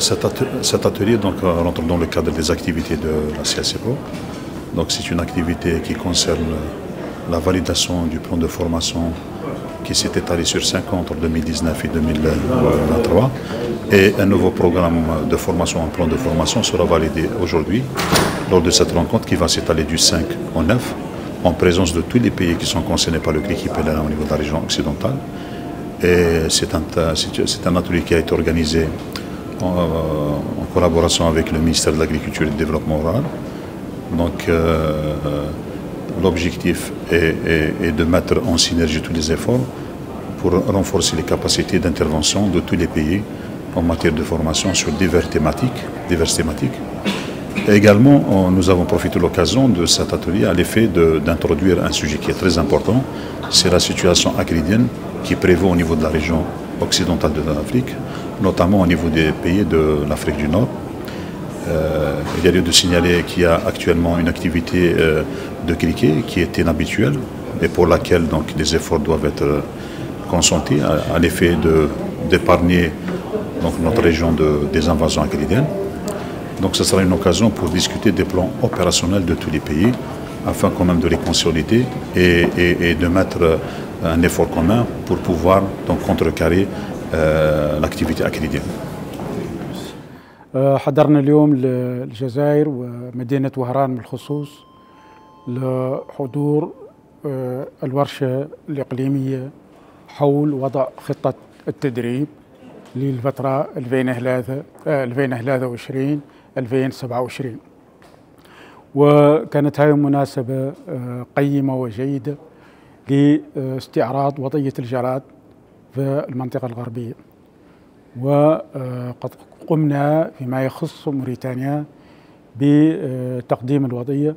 Cet atelier donc, rentre dans le cadre des activités de la CSPO. Donc c'est une activité qui concerne la validation du plan de formation qui s'est étalé sur 5 ans entre 2019 et 2023. Et un nouveau programme de formation, un plan de formation sera validé aujourd'hui lors de cette rencontre qui va s'étaler du 5 au 9 en présence de tous les pays qui sont concernés par le CRIC au niveau de la région occidentale. Et c'est un atelier qui a été organisé en collaboration avec le ministère de l'Agriculture et du Développement rural. Donc l'objectif est de mettre en synergie tous les efforts pour renforcer les capacités d'intervention de tous les pays en matière de formation sur diverses thématiques. Et également, nous avons profité de l'occasion de cet atelier à l'effet d'introduire un sujet qui est très important, c'est la situation acridienne qui prévaut au niveau de la région occidentale de l'Afrique, notamment au niveau des pays de l'Afrique du Nord. Il y a lieu de signaler qu'il y a actuellement une activité de criquet qui est inhabituelle et pour laquelle donc, des efforts doivent être consentis à l'effet d'épargner notre région des invasions acridiennes. Donc ce sera une occasion pour discuter des plans opérationnels de tous les pays afin quand même de les consolider et de mettre un effort commun pour pouvoir donc contrecarrer l'activité acridienne. حضرنا اليوم للجزائر ومدينة وهران بالخصوص لحضور الورشة الإقليمية حول وضع خطة التدريب للفترة 2023-2027. وكانت هذه مناسبة قيمة وجيدة لاستعراض وضعية الجراد في المنطقة الغربية. وقد قمنا فيما يخص موريتانيا بتقديم الوضعية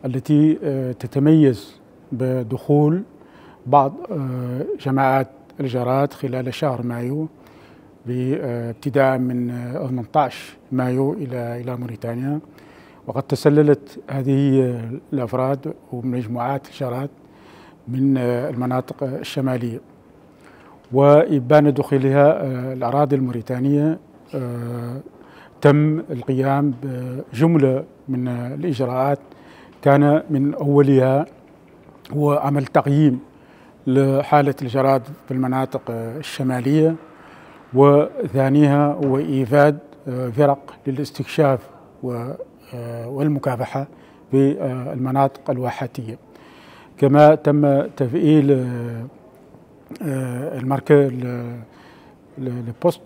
التي تتميز بدخول بعض جماعات الجراد خلال شهر مايو ابتداء من 18 مايو إلى موريتانيا. وقد تسللت هذه الأفراد ومجموعات الجراد من المناطق الشمالية، وإبان دخولها الأراضي الموريتانية تم القيام بجملة من الإجراءات كان من أولها هو عمل تقييم لحالة الجراد في المناطق الشمالية، وثانيها هو إيفاد فرق للاستكشاف والمكافحة في المناطق الواحاتية. كما تم تفعيل المركز البوست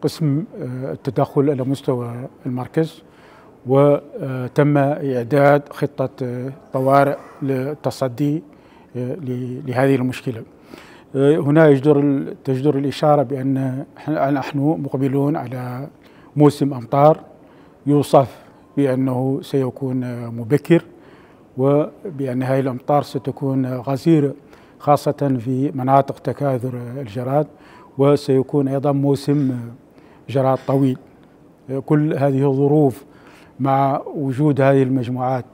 قسم التدخل على مستوى المركز، وتم إعداد خطة طوارئ للتصدي لهذه المشكلة. هنا تجدر الإشارة بأن نحن مقبلون على موسم أمطار يوصف بأنه سيكون مبكر، وبأن هذه الأمطار ستكون غزيرة خاصة في مناطق تكاثر الجراد، وسيكون أيضا موسم جراد طويل. كل هذه الظروف مع وجود هذه المجموعات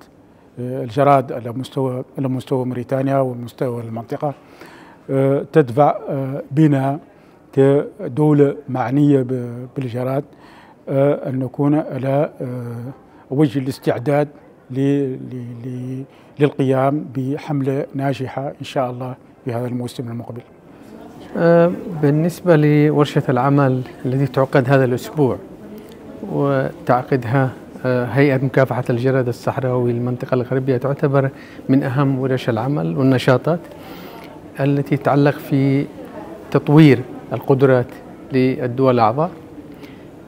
الجراد على مستوى موريتانيا ومستوى المنطقة تدفع بنا كدولة معنية بالجراد أن نكون على وجه الاستعداد للقيام بحملة ناجحة إن شاء الله في هذا الموسم المقبل. بالنسبة لورشة العمل التي تعقد هذا الأسبوع وتعقدها هيئة مكافحة الجراد الصحراوي للمنطقة الغربية، تعتبر من أهم ورش العمل والنشاطات التي تتعلق في تطوير القدرات للدول الأعضاء.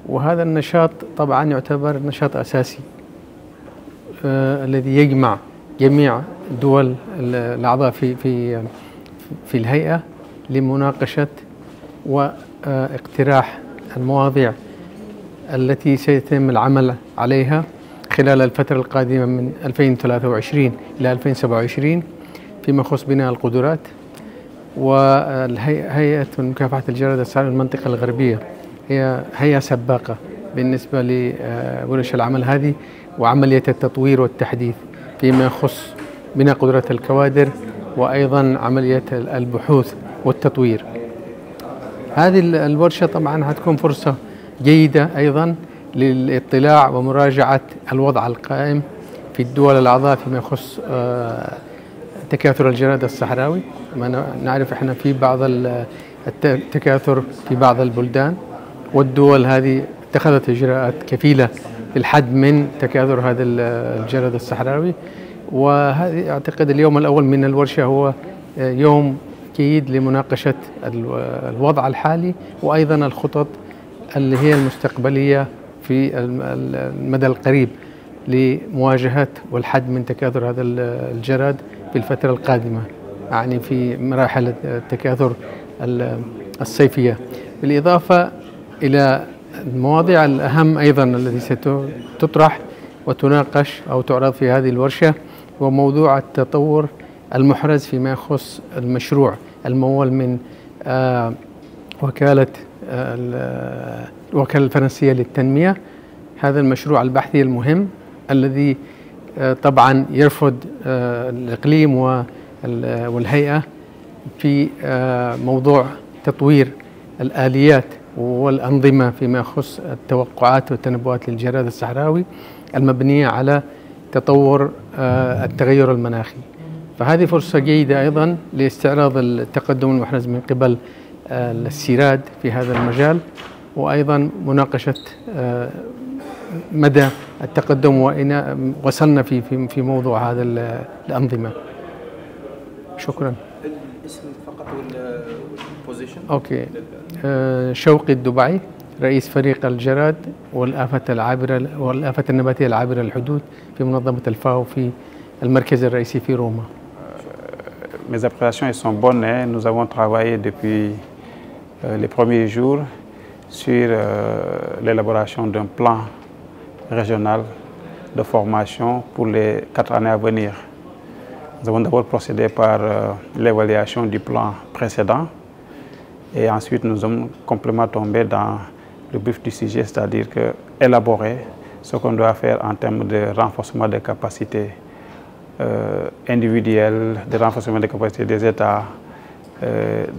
وهذا النشاط طبعا يعتبر نشاط أساسي الذي يجمع جميع الدول الأعضاء في الهيئة لمناقشة واقتراح المواضيع التي سيتم العمل عليها خلال الفترة القادمة من 2023 إلى 2027 فيما يخص بناء القدرات. وهيئة مكافحة الجراد الصحراوي للمنطقة الغربية هي هيئة سباقة بالنسبة لورش العمل هذه وعملية التطوير والتحديث فيما يخص بناء قدرات الكوادر وأيضا عملية البحوث والتطوير. هذه الورشة طبعا هتكون فرصة جيدة أيضا للاطلاع ومراجعة الوضع القائم في الدول الأعضاء فيما يخص تكاثر الجراد الصحراوي. نعرف احنا في بعض التكاثر في بعض البلدان، والدول هذه اتخذت إجراءات كفيلة للحد من تكاثر هذا الجراد الصحراوي. وهذه أعتقد اليوم الأول من الورشة هو يوم جيد لمناقشة الوضع الحالي وأيضا الخطط اللي هي المستقبلية في المدى القريب لمواجهة والحد من تكاثر هذا الجراد في الفترة القادمة، يعني في مراحل التكاثر الصيفية، بالإضافة إلى المواضيع الأهم أيضا التي ستطرح وتناقش أو تعرض في هذه الورشة، وموضوع التطور المحرز فيما يخص المشروع الممول من وكالة الفرنسية للتنمية. هذا المشروع البحثي المهم الذي طبعا يرفض الإقليم والهيئة في موضوع تطوير الآليات والأنظمة فيما يخص التوقعات والتنبؤات للجراد الصحراوي المبنية على تطور التغير المناخي. فهذه فرصة جيدة أيضا لاستعراض التقدم المحرز من قبل السيراد في هذا المجال، وأيضا مناقشة مدى التقدم وإن وصلنا في موضوع هذا الأنظمة. شكرا. الاسم فقط والبوزيشن؟ أوكي. شوقي الدبعي، رئيس فريق الجراد والآفة النباتية العابرة للحدود في منظمة الفاو في المركز الرئيسي في روما. Mes appréciations sont bonnes. Nous avons travaillé depuis les premiers jours sur l'élaboration d'un plan régional de formation pour les 4 années à venir. Nous avons d'abord procédé par l'évaluation du plan précédent et ensuite nous sommes complètement tombés dans le vif du sujet, c'est-à-dire élaborer ce qu'on doit faire en termes de renforcement des capacités individuelles, de renforcement des capacités des États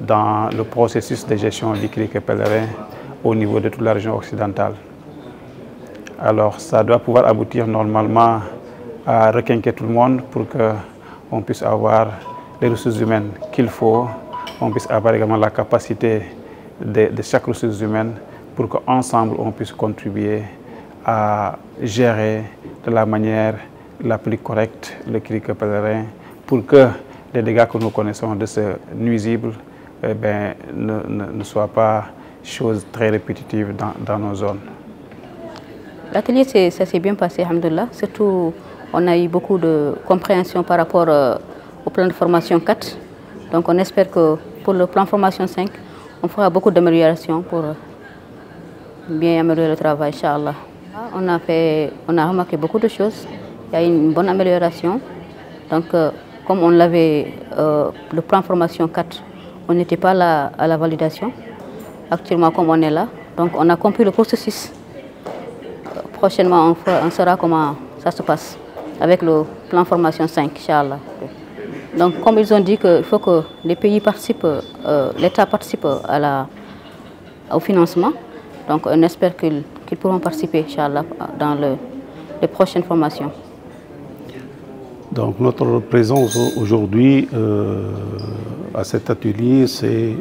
dans le processus de gestion du criquet pèlerin au niveau de toute la région occidentale. Alors ça doit pouvoir aboutir normalement à requinquer tout le monde pour qu'on puisse avoir les ressources humaines qu'il faut, on puisse avoir également la capacité de chaque ressource humaine pour qu'ensemble on puisse contribuer à gérer de la manière la plus correcte le criquet pèlerin pour que les dégâts que nous connaissons de ce nuisible ne soient pas choses très répétitives dans nos zones. L'atelier, ça s'est bien passé, alhamdoulilah. Surtout, on a eu beaucoup de compréhension par rapport au plan de formation 4. Donc on espère que pour le plan formation 5, on fera beaucoup d'améliorations pour bien améliorer le travail, Inch'Allah. On a remarqué beaucoup de choses. Il y a une bonne amélioration. Donc, comme on l'avait, le plan formation 4, on n'était pas là à la validation. Actuellement, comme on est là, donc on a compris le processus. Prochainement, on saura comment ça se passe avec le plan formation 5, Inch'Allah. Donc, comme ils ont dit qu'il faut que les pays participent, l'État participe au financement, donc on espère qu'ils pourront participer, Inch'Allah, dans les prochaines formations. Donc notre présence aujourd'hui à cet atelier, c'est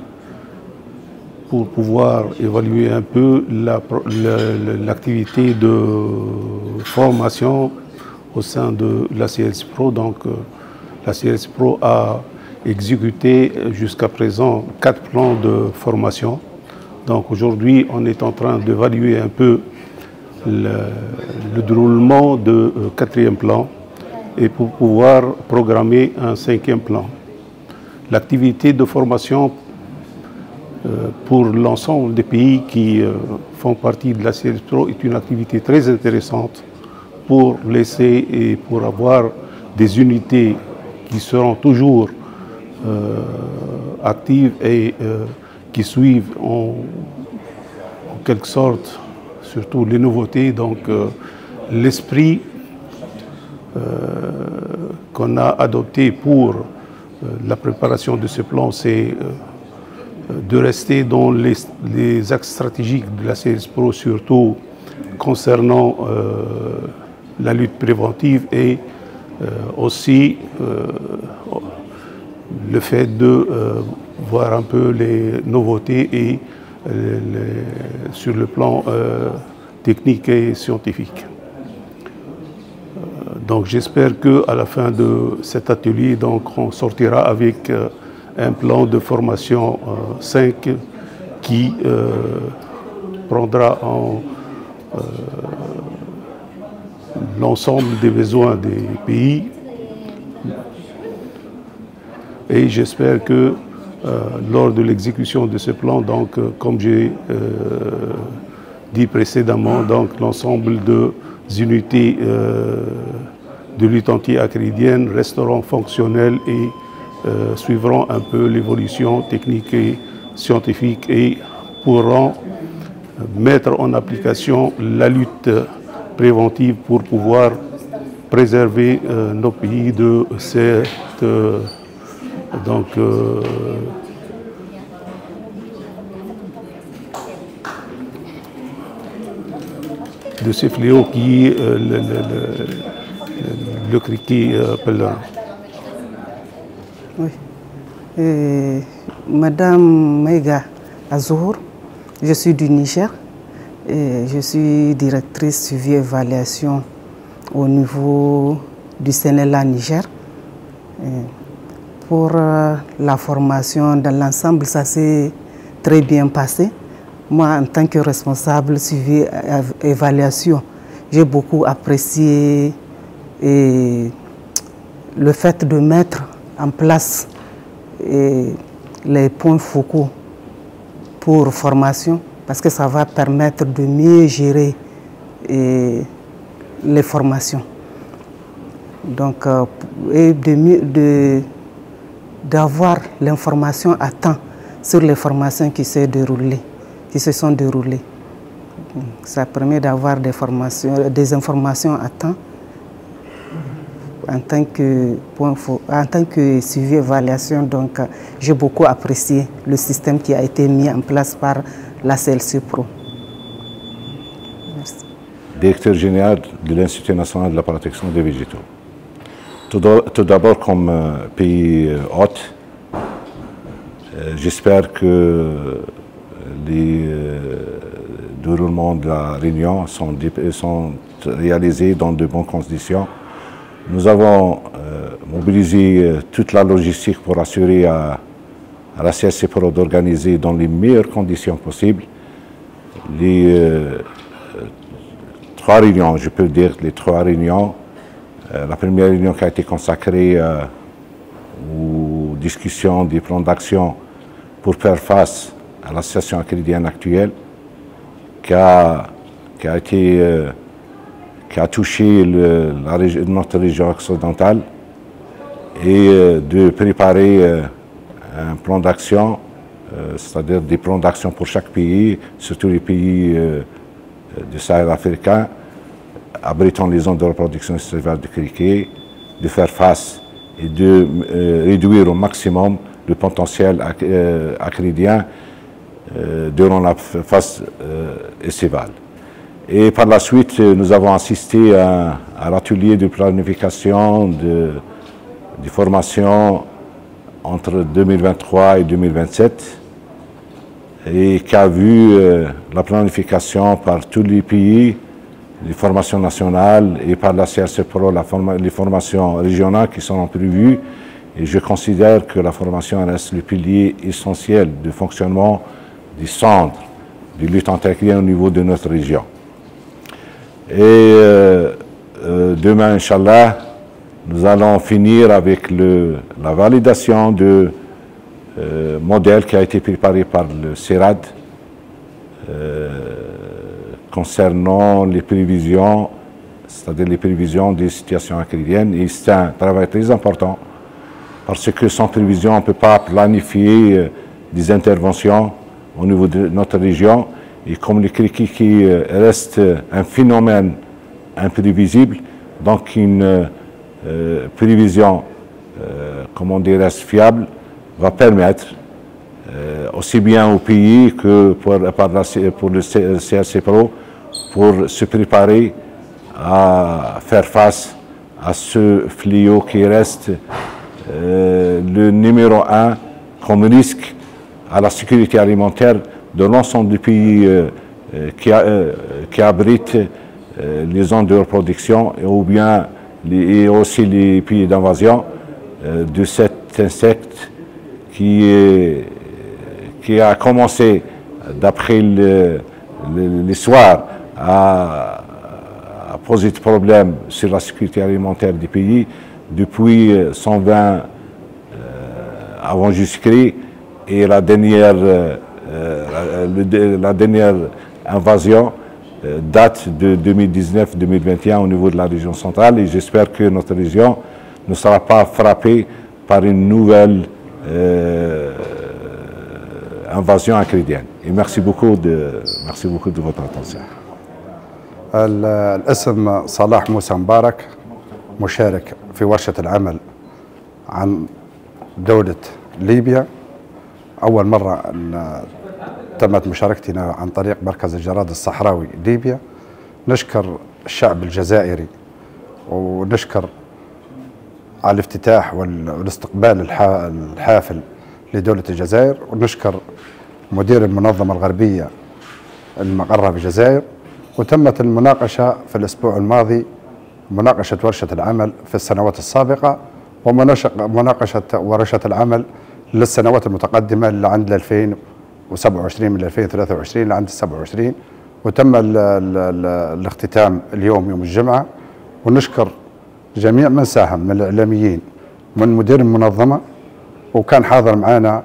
pour pouvoir évaluer un peu l'activité de formation au sein de la CLSPRO. Donc la CLSPRO a exécuté jusqu'à présent 4 plans de formation. Donc aujourd'hui, on est en train d'évaluer un peu le déroulement de 4e plan et pour pouvoir programmer un 5e plan. L'activité de formation pour l'ensemble des pays qui font partie de la CLSPRO est une activité très intéressante pour laisser et pour avoir des unités qui seront toujours actives et qui suivent en quelque sorte surtout les nouveautés. Donc l'esprit qu'on a adopté pour la préparation de ce plan, c'est de rester dans les axes stratégiques de la CSPRO, surtout concernant la lutte préventive et aussi le fait de voir un peu les nouveautés et sur le plan technique et scientifique. Donc j'espère qu'à la fin de cet atelier, donc, on sortira avec un plan de formation 5 qui prendra en l'ensemble des besoins des pays. Et j'espère que lors de l'exécution de ce plan, donc, comme j'ai dit précédemment, donc l'ensemble des unités de lutte anti-acridienne resteront fonctionnelles et suivront un peu l'évolution technique et scientifique et pourront mettre en application la lutte préventive pour pouvoir préserver nos pays de cette de ces fléaux qui est le criquet pèlerin. Oui. Madame Maïga Azour, je suis du Niger et je suis directrice suivi évaluation au niveau du CNLA Niger. Pour la formation dans l'ensemble, ça s'est très bien passé. Moi, en tant que responsable suivi évaluation, j'ai beaucoup apprécié le fait de mettre en place les points focaux pour formation, parce que ça va permettre de mieux gérer les formations. Donc, et d'avoir l'information à temps sur les formations qui se sont déroulées. Ça permet d'avoir des informations à temps en tant que suivi évaluation. Donc, j'ai beaucoup apprécié le système qui a été mis en place par la CSPRO. Merci. Directeur général de l'Institut national de la protection des végétaux. Tout d'abord, comme pays hôte, j'espère que les déroulements de la réunion sont réalisés dans de bonnes conditions. Nous avons mobilisé toute la logistique pour assurer à la CSPRO d'organiser dans les meilleures conditions possibles les 3 réunions, je peux dire les 3 réunions. La première réunion qui a été consacrée aux discussions des plans d'action pour faire face à la situation acridienne actuelle qui a touché notre région occidentale et de préparer un plan d'action, c'est-à-dire des plans d'action pour chaque pays, surtout les pays du Sahel africain, abritant les zones de reproduction estivale de criquet, de faire face et de réduire au maximum le potentiel acridien durant la phase estivale. Et par la suite, nous avons assisté à l'atelier de planification de formation entre 2023 et 2027 et qui a vu la planification par tous les pays, les formations nationales et par la CSPRO, les formations régionales qui sont prévues. Et je considère que la formation reste le pilier essentiel du fonctionnement du centre de lutte anti-acridienne au niveau de notre région. Et demain, Inch'Allah, nous allons finir avec la validation du modèle qui a été préparé par le CERAD concernant les prévisions, c'est-à-dire les prévisions des situations acridiennes. Et c'est un travail très important parce que sans prévision, on ne peut pas planifier des interventions au niveau de notre région. Et comme le criquet qui reste un phénomène imprévisible, donc une prévision, comment dirais-je, fiable, va permettre aux aussi bien au pays que pour le CRC Pro, pour se préparer à faire face à ce fléau qui reste le numéro 1 comme risque à la sécurité alimentaire de l'ensemble du pays qui abritent les zones de reproduction ou bien et aussi les pays d'invasion de cet insecte qui a commencé, d'après l'histoire, à poser des problèmes sur la sécurité alimentaire du pays depuis 120 avant Jésus-Christ, et la dernière invasion date de 2019-2021 au niveau de la région centrale, et j'espère que notre région ne sera pas frappée par une nouvelle invasion acridienne. Et merci beaucoup de votre attention. الاسم صلاح موسى مبارك، مشارك في ورشة العمل عن دولة ليبيا. أول مرة تمت مشاركتنا عن طريق مركز الجراد الصحراوي ليبيا. نشكر الشعب الجزائري ونشكر على الافتتاح والاستقبال الحافل لدولة الجزائر، ونشكر مدير المنظمة الغربية المقرة بالجزائر. وتمت المناقشة في الأسبوع الماضي، مناقشة ورشة العمل في السنوات السابقة، ومناقشة ورشة العمل للسنوات المتقدمة اللي عند 2027 من 2023 لعند 27. وتم الاختتام اليوم يوم الجمعة. ونشكر جميع من ساهم من الإعلاميين من مدير المنظمة، وكان حاضر معنا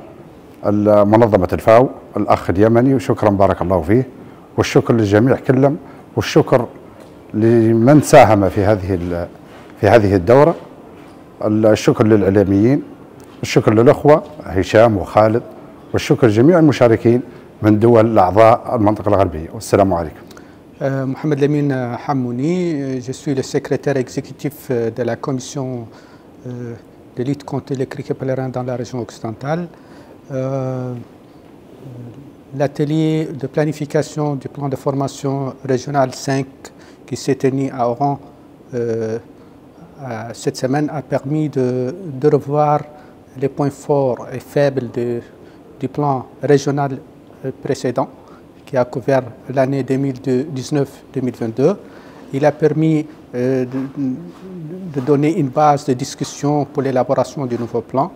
منظمة الفاو الأخ اليمني، وشكرا بارك الله فيه. والشكر للجميع كلهم، والشكر لمن ساهم في هذه الدورة. الشكر للإعلاميين، الشكر للأخوة هشام وخالد، والشكر لجميع المشاركين من دول أعضاء المنطقة الغربية. والسلام عليكم. Mohamed Lamine Hamouni, je suis le secrétaire exécutif de la commission de lutte contre les criquets pèlerins dans la région occidentale. L'atelier de planification du plan de formation régional 5 qui s'est tenu à Oran cette semaine a permis de revoir les points forts et faibles du plan régional précédent qui a couvert l'année 2019-2022. Il a permis de donner une base de discussion pour l'élaboration du nouveau plan.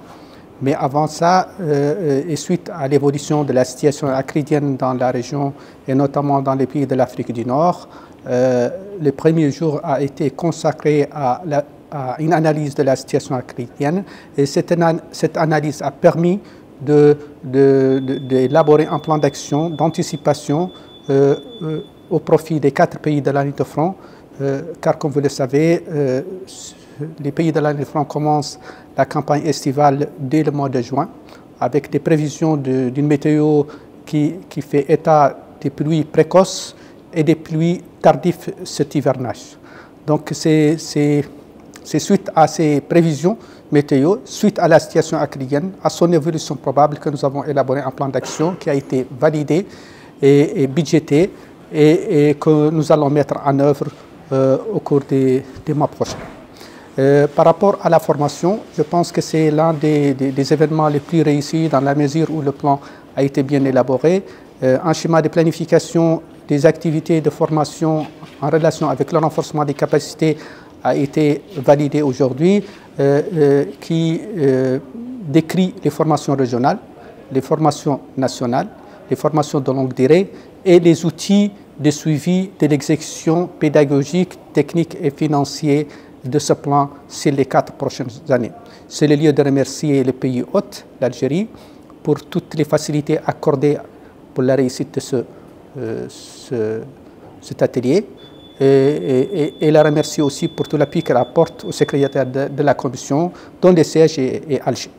Mais avant ça, et suite à l'évolution de la situation acridienne dans la région et notamment dans les pays de l'Afrique du Nord, le premier jour a été consacré à une analyse de la situation acridienne, et cette analyse a permis d'élaborer un plan d'action, d'anticipation au profit des 4 pays de la ligne de front, car comme vous le savez, les pays de la ligne de front commencent la campagne estivale dès le mois de juin, avec des prévisions d'une météo qui fait état des pluies précoces et des pluies tardives cet hivernage. Donc c'est suite à ces prévisions météo, suite à la situation acridienne, à son évolution probable, que nous avons élaboré un plan d'action qui a été validé et budgété et que nous allons mettre en œuvre au cours des mois prochains. Par rapport à la formation, je pense que c'est l'un des événements les plus réussis dans la mesure où le plan a été bien élaboré. Un schéma de planification des activités de formation en relation avec le renforcement des capacités a été validé aujourd'hui, qui décrit les formations régionales, les formations nationales, les formations de longue durée et les outils de suivi de l'exécution pédagogique, technique et financier de ce plan sur les 4 prochaines années. C'est le lieu de remercier le pays hôte, l'Algérie, pour toutes les facilités accordées pour la réussite de cet atelier, et la remercier aussi pour tout l'appui qu'elle apporte au secrétariat de la commission, dont le siège est Alger.